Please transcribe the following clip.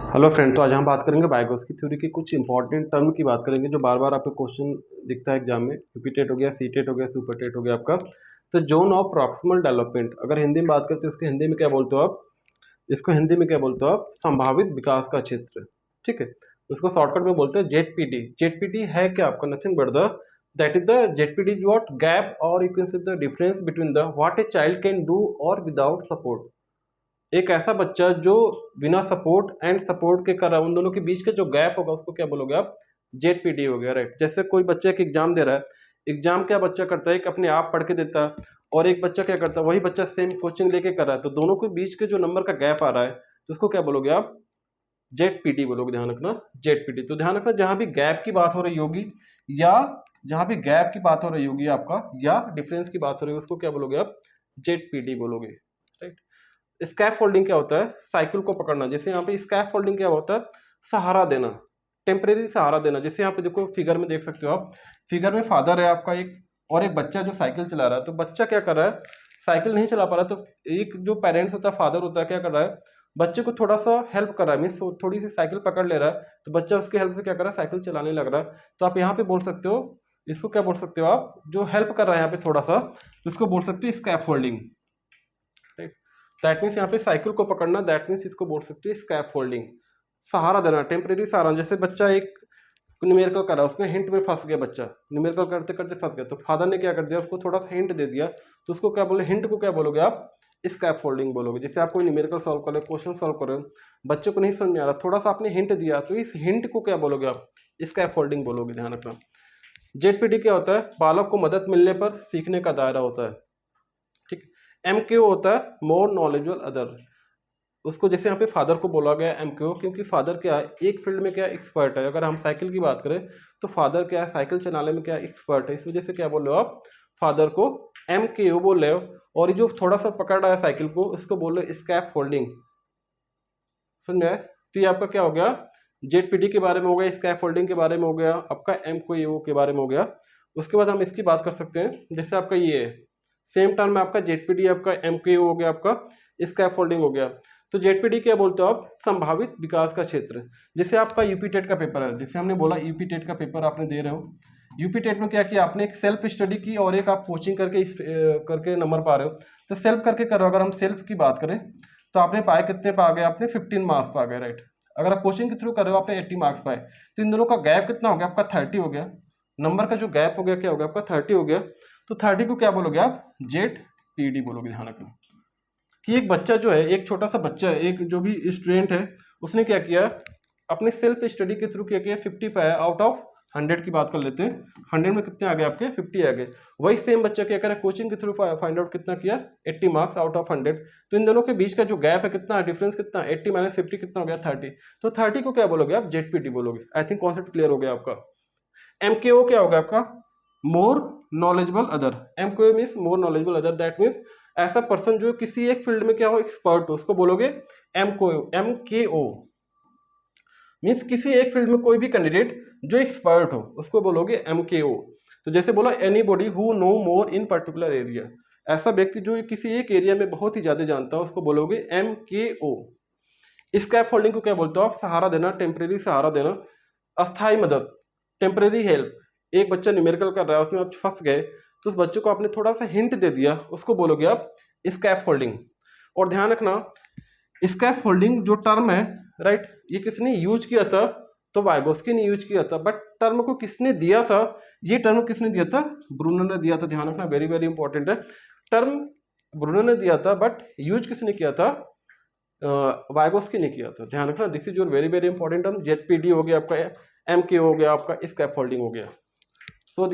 Hello friend, तो आज हम बात करेंगे वाइगोत्स्की थ्योरी की कुछ इंपॉर्टेंट टर्म की बात करेंगे जो बार बार आपको क्वेश्चन दिखता है एग्जाम में। यूपीटेट हो गया, सीटेट हो गया, सुपरटेट हो गया आपका। तो जोन ऑफ प्रॉक्सिमल डेवलपमेंट, अगर हिंदी में बात करते हैं इसको हिंदी में क्या बोलते हो आप? इसको हिंदी में क्या बोलते हो आप? संभावित विकास का क्षेत्र। ठीक है, उसको शॉर्टकट में बोलते हैं जेडपीटी। जेडपीटी है क्या आपका? Nothing but the that is the ZPD is what gap और you can say the difference between the what a child can do और विदाउट सपोर्ट। एक ऐसा बच्चा जो बिना सपोर्ट एंड सपोर्ट के कर रहा है, उन दोनों के बीच का जो गैप होगा उसको क्या बोलोगे आप? जेडपीटी हो गया, राइट। जैसे कोई बच्चा एक एग्जाम दे रहा है, एग्जाम क्या बच्चा करता है, एक अपने आप पढ़ के देता है और एक बच्चा क्या करता है, वही बच्चा सेम कोचिंग लेके कर रहा है, तो दोनों के बीच के जो नंबर का गैप आ रहा है तो उसको क्या बोलोगे आप? जेडपीटी बोलोगे। ध्यान रखना, जेडपीटी। तो ध्यान रखना, जहां भी गैप की बात हो रही होगी या जहां भी गैप की बात हो रही होगी आपका या डिफरेंस की बात हो रही है, उसको क्या बोलोगे आप? जेडपीटी बोलोगे, राइट। स्कैप फोल्डिंग क्या होता है? साइकिल को पकड़ना। जैसे यहाँ पे स्कैप फोल्डिंग क्या होता है? सहारा देना, टेम्परेरी सहारा देना। जैसे यहाँ पे देखो, फिगर में देख सकते हो आप, फिगर में फादर है आपका एक और एक बच्चा जो साइकिल चला रहा है। तो बच्चा क्या कर रहा है? साइकिल नहीं चला पा रहा, तो एक जो पेरेंट्स होता है, फादर होता है, क्या कर रहा है? बच्चे को थोड़ा सा हेल्प कर रहा है, मीन्स थोड़ी सी साइकिल पकड़ ले रहा है, तो बच्चा उसकी हेल्प से क्या कर रहा है? साइकिल चलाने लग रहा है। तो आप यहाँ पे बोल सकते हो, इसको क्या बोल सकते हो आप? जो हेल्प कर रहा है यहाँ पे थोड़ा सा, तो इसको बोल सकते हो स्कैप फोल्डिंग, राइट। दैट मीन्स यहाँ पे साइकिल को पकड़ना, दैट मीन्स इसको बोल सकते हो स्कैप फोल्डिंग। सहारा देना, टेम्परेरी सहारा। जैसे बच्चा एक न्यूमेरिकल कर रहा है, उसमें हिंट में फंस गया बच्चा, न्यूमेरिकल करते करते फंस गया, तो फादर ने क्या कर दिया, उसको थोड़ा सा हिंट दे दिया, तो उसको क्या बोले? हिंट को क्या बोलोगे आप? स्कैप फोल्डिंग बोलोगे। जैसे आप कोई न्यूमेरिकल सॉल्व कर रहे हो, क्वेश्चन सॉल्व कर रहे हो, बच्चे को नहीं समझ में आ रहा, थोड़ा सा आपने हिंट दिया, तो इस हिंट को क्या बोलोगे आप? स्कैप फोल्डिंग बोलोगे। ध्यान रखना। जेडपीटी क्या होता है? बालक को मदद मिलने पर सीखने का दायरा होता है, ठीक। एमक्यू होता है मोर नॉलेजेबल अदर। उसको जैसे यहाँ पे फादर को बोला गया एमक्यू, क्योंकि फादर क्या है? एक फील्ड में क्या एक्सपर्ट है। अगर हम साइकिल की बात करें तो फादर क्या है? साइकिल चलाने में क्या एक्सपर्ट है, इस वजह से क्या बोल रहे हो आप? फादर को एमक्यू बोल रहे हो। और ये जो थोड़ा सा पकड़ रहा है साइकिल को, उसको बोल रहे हो स्कैप फोल्डिंग। समझ में आया? तो ये आपका क्या हो गया? जेडपीटी के बारे में हो गया, स्कैप फोल्डिंग के बारे में हो गया, आपका एमक्यू के बारे में हो गया। उसके बाद हम इसकी बात कर सकते हैं, जैसे आपका ये है सेम टर्म में आपका जेडपीटी, आपका एमक्यू हो गया, आपका स्कैप फोल्डिंग हो गया। तो जेडपीटी क्या बोलते हो आप? संभावित विकास का क्षेत्र। जैसे आपका यूपी टेट का पेपर है, जैसे हमने बोला यूपी टेट का पेपर आपने दे रहे हो, यूपी टेट में क्या किया आपने? एक सेल्फ स्टडी की और एक आप कोचिंग करके नंबर पा रहे हो। तो सेल्फ करके करो, अगर हम सेल्फ की बात करें तो आपने पाए कितने पा गए? आपने 15 मार्क्स पा गए, राइट। अगर आप कोचिंग के थ्रू कर रहे हो, आपने 80 मार्क्स पाए। तो इन दोनों का गैप कितना हो गया आपका? 30 हो गया। नंबर का जो गैप हो गया क्या हो गया आपका? 30 हो गया। तो 30 को क्या बोलोगे आप? जेड पीडी बोलोगे। ध्यान रखना कि एक बच्चा जो है, एक छोटा सा बच्चा है, एक जो भी स्टूडेंट है, उसने क्या किया? अपने सेल्फ स्टडी के थ्रू क्या किया? 55 आउट ऑफ 100 की बात कर लेते हैं, 100 में कितने आ गए आपके? 50 आ गए। वही सेम बच्चा क्या करे? कोचिंग के थ्रू फाइंड आउट कितना किया? 80 मार्क्स आउट ऑफ 100। तो इन दोनों के बीच का जो गैप है कितना, डिफरेंस कितना? 80 माइनस 50 कितना हो गया? 30। तो 30 को क्या बोलोगे आप? जेडपीटी बोलोगे। आई थिंक कॉन्सेप्ट क्लियर हो गया आपका। एमकेओ क्या होगा आपका? More knowledgeable other. MKO means more knowledgeable other, that means ऐसा पर्सन जो किसी एक फील्ड में क्या हो? एक्सपर्ट हो, उसको बोलोगे एमकेओ। मीन्स किसी एक फील्ड में कोई भी कैंडिडेट जो एक्सपर्ट हो, उसको बोलोगे एमकेओ। तो जैसे बोला anybody who know more in particular area, ऐसा व्यक्ति जो किसी एक एरिया में बहुत ही ज्यादा जानता हो, उसको बोलोगे एमकेओ। स्कैप फोल्डिंग को क्या बोलते हो आप? सहारा देना, टेम्परेरी सहारा देना। अस्थाई मदद, टेम्परेरी हेल्प। एक बच्चा न्यूमेरिकल कर रहा है, उसमें आप फंस गए, तो उस बच्चे को आपने थोड़ा सा हिंट दे दिया, उसको बोलोगे आप स्कैप फोल्डिंग। और ध्यान रखना, स्कैप फोल्डिंग जो टर्म है, राइट, ये किसने यूज किया था? तो वाइगोत्स्की ने यूज किया था। बट टर्म को किसने दिया था? ये टर्म किसने दिया था? ब्रूनर ने दिया था। ध्यान रखना, वेरी वेरी इंपॉर्टेंट है। टर्म ब्रूनर ने दिया था, बट यूज किसने किया था? वाइगोत्स्की ने किया था। ध्यान रखना, this is your very very important term. ZPD हो गया आपका, एमके हो गया आपका, स्कैप फोल्डिंग हो गया।